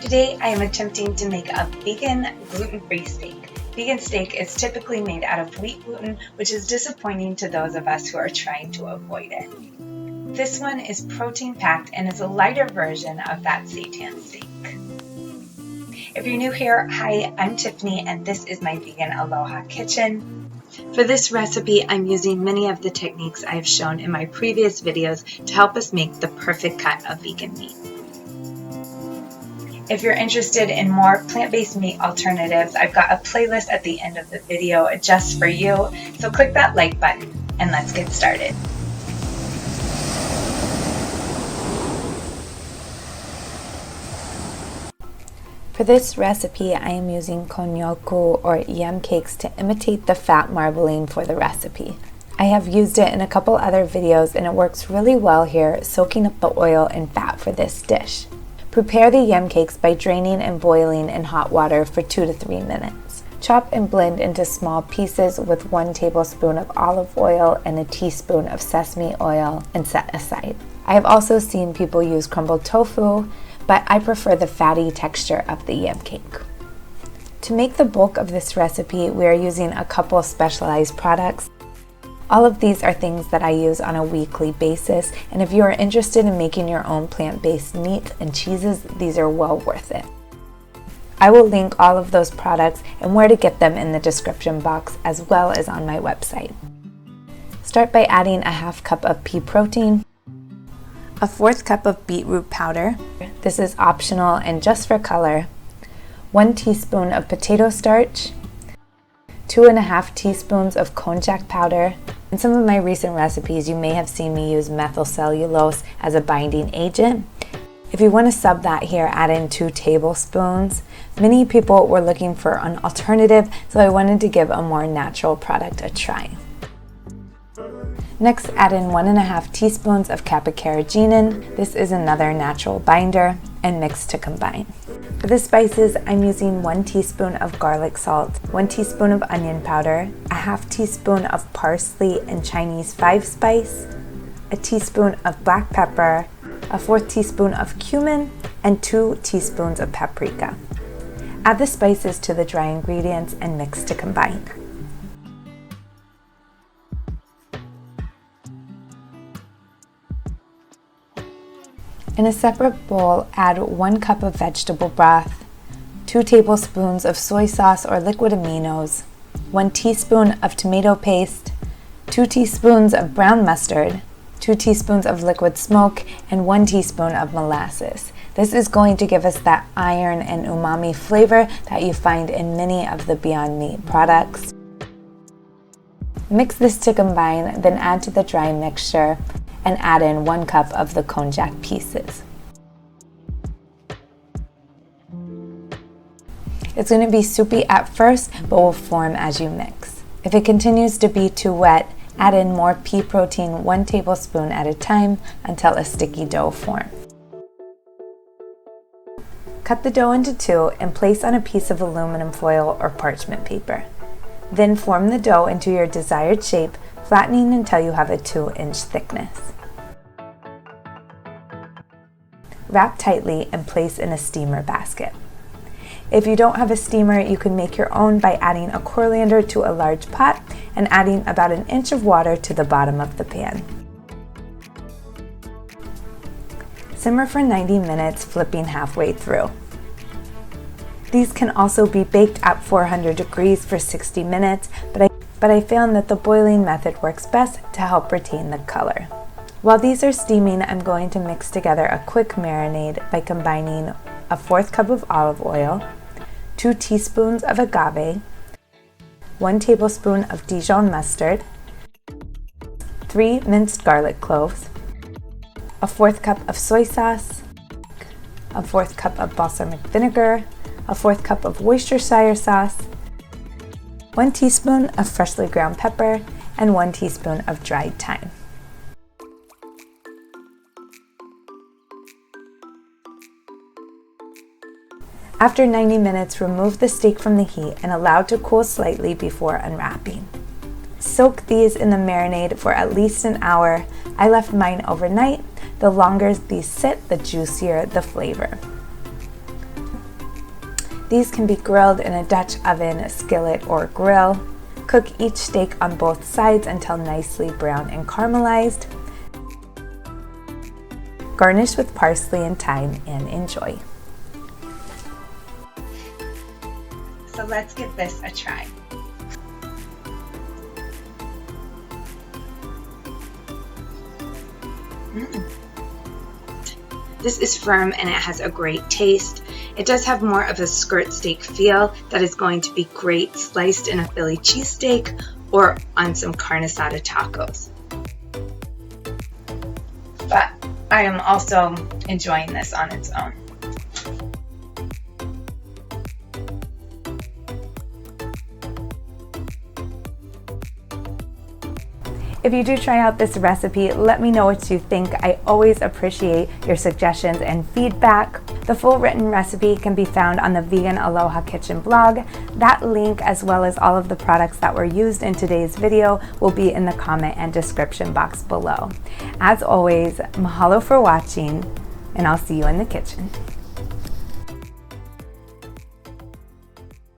Today I am attempting to make a vegan gluten-free steak. Vegan steak is typically made out of wheat gluten, which is disappointing to those of us who are trying to avoid it. This one is protein-packed and is a lighter version of that seitan steak. If you're new here, hi, I'm Tiffany and this is my vegan Aloha kitchen. For this recipe, I'm using many of the techniques I've shown in my previous videos to help us make the perfect cut of vegan meat. If you're interested in more plant-based meat alternatives, I've got a playlist at the end of the video just for you, so click that like button and let's get started. For this recipe, I am using konnyaku or yam cakes to imitate the fat marbling for the recipe. I have used it in a couple other videos and it works really well here, soaking up the oil and fat for this dish. Prepare the yam cakes by draining and boiling in hot water for 2 to 3 minutes. Chop and blend into small pieces with 1 tablespoon of olive oil and a teaspoon of sesame oil and set aside. I have also seen people use crumbled tofu, but I prefer the fatty texture of the yam cake. To make the bulk of this recipe, we are using a couple specialized products. All of these are things that I use on a weekly basis, and if you are interested in making your own plant-based meats and cheeses, these are well worth it. I will link all of those products and where to get them in the description box as well as on my website. Start by adding a half cup of pea protein, a 1/4 cup of beetroot powder, this is optional and just for color, 1 teaspoon of potato starch, 2.5 teaspoons of konjac powder. In some of my recent recipes, you may have seen me use methyl cellulose as a binding agent. If you want to sub that here, add in 2 tablespoons. Many people were looking for an alternative, so I wanted to give a more natural product a try. Next, add in 1.5 teaspoons of kappa carrageenan. This is another natural binder, and mix to combine. For the spices, I'm using 1 teaspoon of garlic salt, 1 teaspoon of onion powder, a 1/2 teaspoon of parsley and Chinese 5-spice, a teaspoon of black pepper, a 1/4 teaspoon of cumin, and 2 teaspoons of paprika. Add the spices to the dry ingredients and mix to combine. In a separate bowl, add 1 cup of vegetable broth, 2 tablespoons of soy sauce or liquid aminos, 1 teaspoon of tomato paste, 2 teaspoons of brown mustard, 2 teaspoons of liquid smoke, and 1 teaspoon of molasses. This is going to give us that iron and umami flavor that you find in many of the Beyond Meat products. Mix this to combine, then add to the dry mixture and add in 1 cup of the konjac pieces. It's going to be soupy at first, but will form as you mix. If it continues to be too wet, add in more pea protein 1 tablespoon at a time until a sticky dough forms. Cut the dough into 2 and place on a piece of aluminum foil or parchment paper. Then form the dough into your desired shape, flattening until you have a 2-inch thickness. Wrap tightly and place in a steamer basket. If you don't have a steamer, you can make your own by adding a coriander to a large pot and adding about 1 inch of water to the bottom of the pan. Simmer for 90 minutes, flipping halfway through. These can also be baked at 400 degrees for 60 minutes, but I found that the boiling method works best to help retain the color. While these are steaming, I'm going to mix together a quick marinade by combining a 1/4 cup of olive oil, 2 teaspoons of agave, 1 tablespoon of Dijon mustard, 3 minced garlic cloves, a 1/4 cup of soy sauce, a 1/4 cup of balsamic vinegar, a 1/4 cup of worcestershire sauce, 1 teaspoon of freshly ground pepper, and 1 teaspoon of dried thyme. After 90 minutes, remove the steak from the heat and allow it to cool slightly before unwrapping. Soak these in the marinade for at least an hour. I left mine overnight. The longer these sit, the juicier the flavor. These can be grilled in a Dutch oven, skillet, or grill. Cook each steak on both sides until nicely brown and caramelized. Garnish with parsley and thyme and enjoy. So let's give this a try. This is firm and it has a great taste. It does have more of a skirt steak feel that is going to be great sliced in a Philly cheesesteak or on some carne asada tacos. But I am also enjoying this on its own. If you do try out this recipe, let me know what you think. I always appreciate your suggestions and feedback. The full written recipe can be found on the Vegan Aloha Kitchen blog. That link, as well as all of the products that were used in today's video, will be in the comment and description box below. As always, mahalo for watching, and I'll see you in the kitchen.